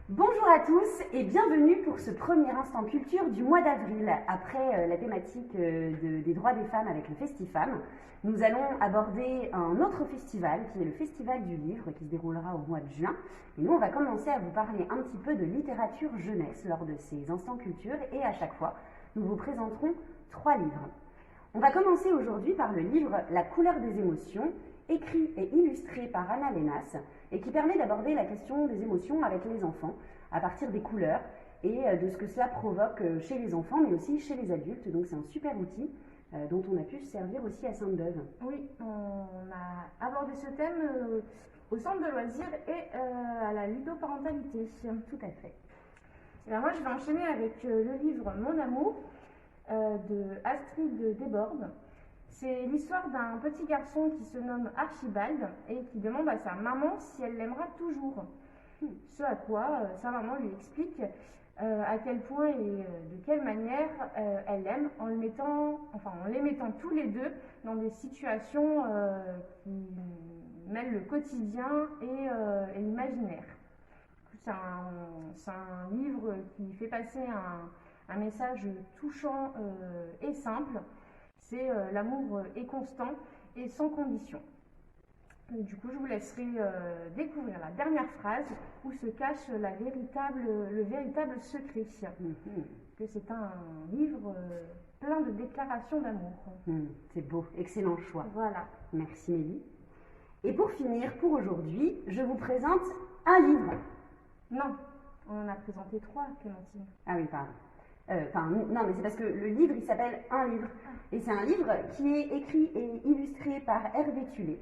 Bonjour à tous et bienvenue pour ce premier instant culture du mois d'avril. Après la thématique des droits des femmes avec le Festifam, nous allons aborder un autre festival qui est le Festival du Livre qui se déroulera au mois de juin. Et nous, on va commencer à vous parler un petit peu de littérature jeunesse lors de ces instants culture et à chaque fois, nous vous présenterons 3 livres. On va commencer aujourd'hui par le livre La couleur des émotions, écrit et illustré par Anna Lénas, et qui permet d'aborder la question des émotions avec les enfants, à partir des couleurs et de ce que cela provoque chez les enfants, mais aussi chez les adultes. Donc c'est un super outil dont on a pu se servir aussi à Sainte-Beuve. Oui, on a abordé ce thème au centre de loisirs et à la ludoparentalité. Tout à fait. Et bien moi, je vais enchaîner avec le livre Mon amour de Astrid Desbordes. C'est l'histoire d'un petit garçon qui se nomme Archibald et qui demande à sa maman si elle l'aimera toujours. Ce à quoi sa maman lui explique à quel point et de quelle manière elle l'aime en les mettant tous les deux dans des situations qui mêlent le quotidien et l'imaginaire. C'est un livre qui fait passer un message touchant et simple. C'est l'amour est constant et sans condition. Et du coup, je vous laisserai découvrir la dernière phrase où se cache le véritable secret. Que c'est un livre plein de déclarations d'amour. C'est beau, excellent choix. Voilà. Merci Mélie. Et pour finir, pour aujourd'hui, je vous présente un livre. Non, on en a présenté 3, Clémentine. Ah oui, pardon. Non, mais c'est parce que le livre, il s'appelle Un livre. Et c'est un livre qui est écrit et illustré par Hervé Tullet.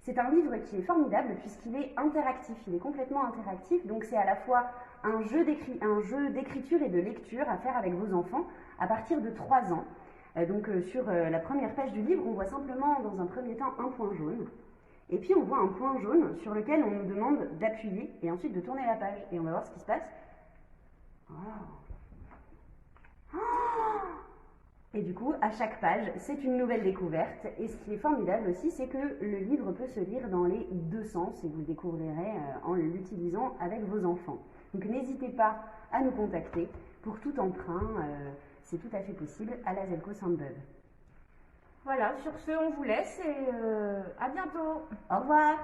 C'est un livre qui est formidable puisqu'il est interactif, il est complètement interactif. Donc c'est à la fois un jeu d'écriture et de lecture à faire avec vos enfants à partir de 3 ans. Sur la première page du livre, on voit simplement dans un premier temps un point jaune. Et puis on voit un point jaune sur lequel on nous demande d'appuyer et ensuite de tourner la page. Et on va voir ce qui se passe. Et du coup, à chaque page, c'est une nouvelle découverte. Et ce qui est formidable aussi, c'est que le livre peut se lire dans les 2 sens et vous le découvrirez en l'utilisant avec vos enfants. Donc n'hésitez pas à nous contacter pour tout emprunt. C'est tout à fait possible à la Zelco Sainte-Beuve. Voilà, sur ce, on vous laisse et à bientôt. Au revoir.